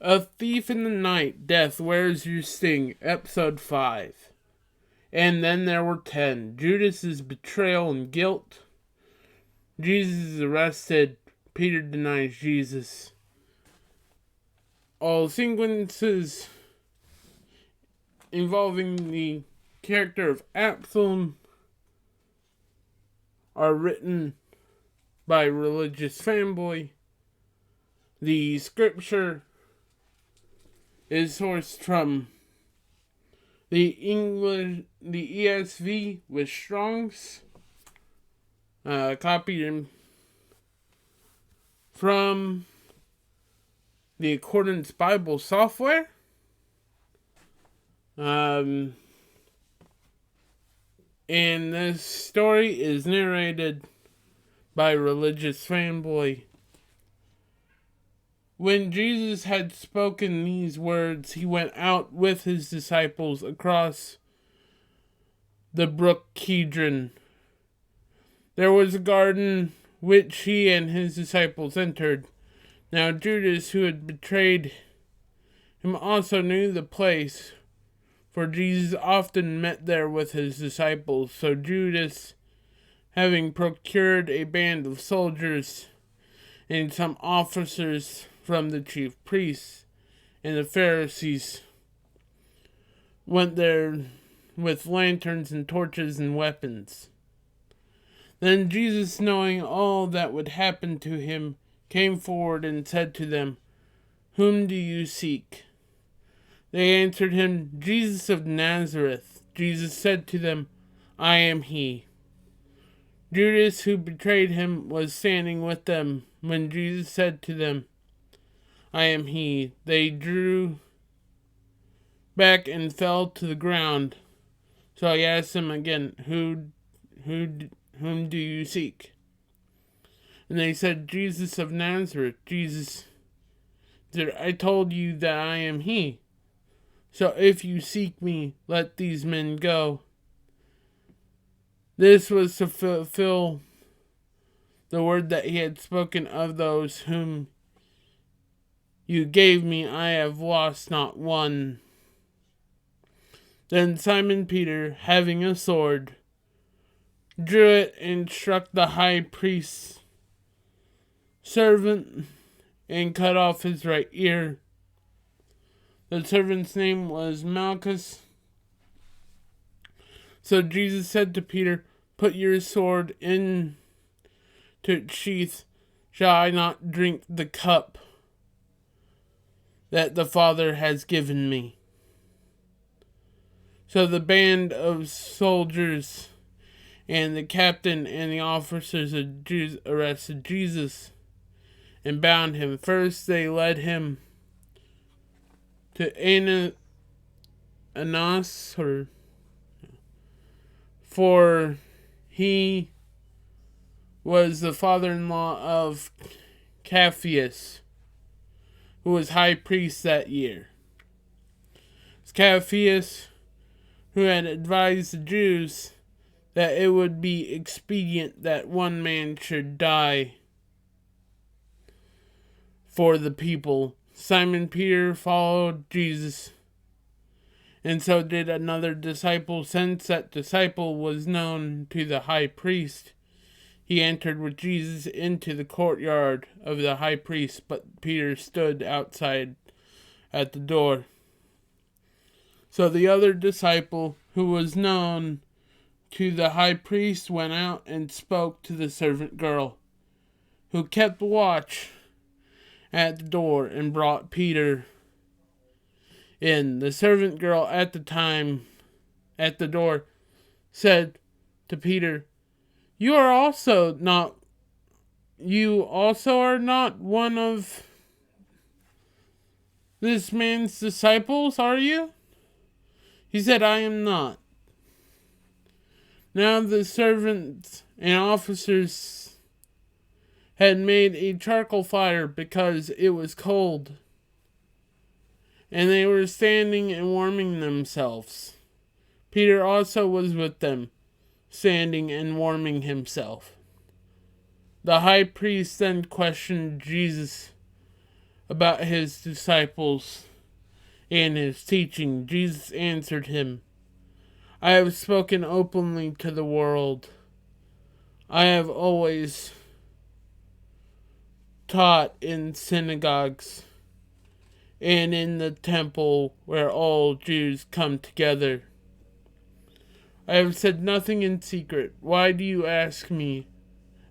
A Thief in the Night, Death, Where's Your Sting, Episode 5. And then there were 10. Judas's betrayal and guilt. Jesus is arrested. Peter denies Jesus. All sequences involving the character of Absalom are written by Religious Fanboy. The scripture is sourced from the ESV with Strong's, copied from the Accordance Bible software. And this story is narrated by Religious Fanboy. When Jesus had spoken these words, he went out with his disciples across the brook Kidron. There was a garden which he and his disciples entered. Now Judas, who had betrayed him, also knew the place, for Jesus often met there with his disciples. So Judas, having procured a band of soldiers and some officers from the chief priests and the Pharisees, went there with lanterns and torches and weapons. Then Jesus, knowing all that would happen to him, came forward and said to them, "Whom do you seek?" They answered him, "Jesus of Nazareth." Jesus said to them, "I am he." Judas, who betrayed him, was standing with them. When Jesus said to them, "I am he," they drew back and fell to the ground. So he asked them again, Whom do you seek?" And they said, "Jesus of Nazareth." Jesus said, "I told you that I am he. So if you seek me, let these men go." This was to fulfill the word that he had spoken of those whom you gave me, I have lost not one. Then Simon Peter, having a sword, drew it and struck the high priest's servant and cut off his right ear. The servant's name was Malchus. So Jesus said to Peter, "Put your sword into its sheath. Shall I not drink the cup that the Father has given me?" So the band of soldiers and the captain and the officers of Jews arrested Jesus and bound him. First they led him to Annas, for he was the father-in-law of Caiaphas, who was high priest that year. Caiaphas, who had advised the Jews that it would be expedient that one man should die for the people. Simon Peter followed Jesus, and so did another disciple. Since that disciple was known to the high priest, he entered with Jesus into the courtyard of the high priest, but Peter stood outside at the door. So the other disciple, who was known to the high priest, went out and spoke to the servant girl, who kept watch at the door, and brought Peter in. The servant girl at the time at the door said to Peter, You also are not one of this man's disciples, are you?" He said, "I am not." Now the servants and officers had made a charcoal fire because it was cold, and they were standing and warming themselves. Peter also was with them, standing and warming himself. The high priest then questioned Jesus about his disciples and his teaching. Jesus answered him, I have spoken openly to the world. I have always taught in synagogues and in the temple where all Jews come together. I have said nothing in secret. Why do you ask me?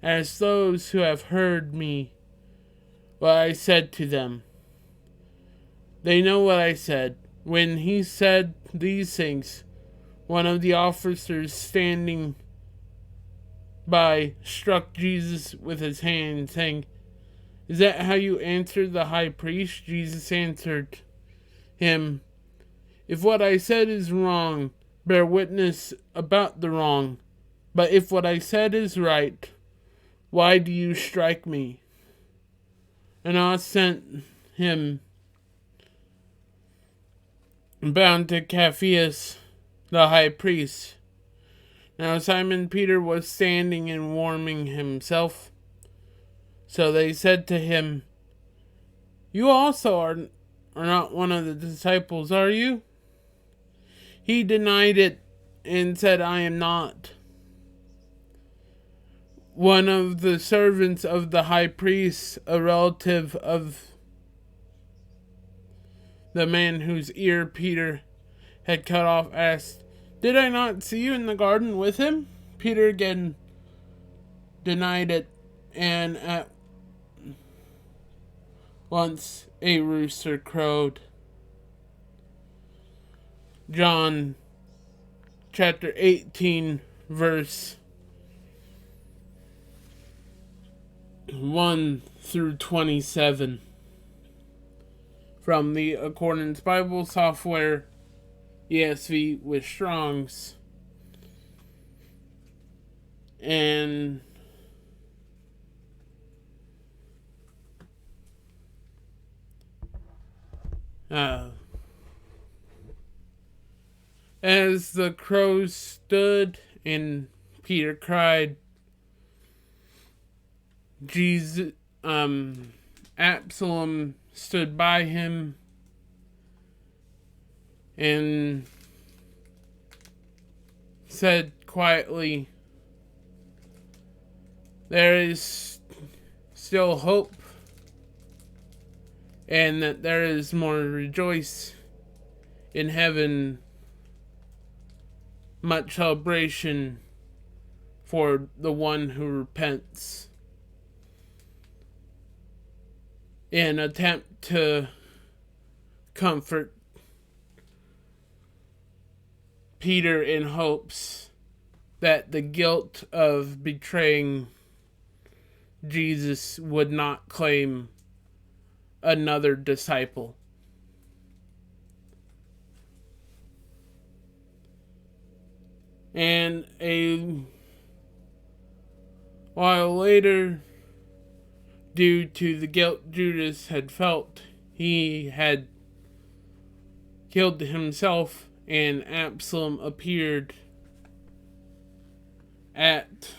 Ask those who have heard me what I said to them. They know what I said. When he said these things, one of the officers standing by struck Jesus with his hand, saying, Is that how you answer the high priest? Jesus answered him, If what I said is wrong, bear witness about the wrong. But if what I said is right, why do you strike me? And I sent him bound to Caiaphas, the high priest. Now Simon Peter was standing and warming himself. So they said to him, You also are not one of the disciples, are you? He denied it and said, I am not. One of the servants of the high priest, a relative of the man whose ear Peter had cut off, asked, Did I not see you in the garden with him? Peter again denied it, and at once a rooster crowed. John chapter 18, verse 1 through 27. From the Accordance Bible Software, ESV with Strong's. And as the crows stood and Peter cried, Absalom stood by him and said quietly, There is still hope, and that there is more rejoice in heaven, much celebration for the one who repents. In an attempt to comfort Peter in hopes that the guilt of betraying Jesus would not claim another disciple. And a while later, due to the guilt Judas had felt, he had killed himself, and Absalom appeared at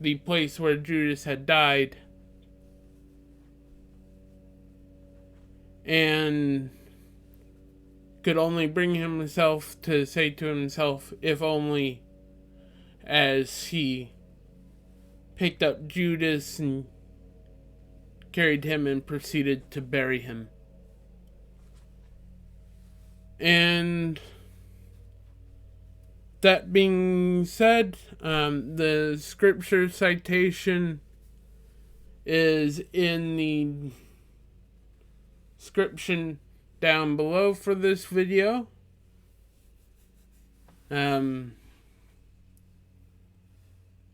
the place where Judas had died, and could only bring himself to say to himself, if only, as he picked up Judas and carried him and proceeded to bury him. And that being said, the scripture citation is in the description down below for this video. And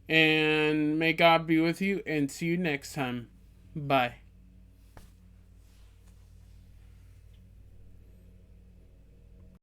may God be with you, and see you next time. Bye.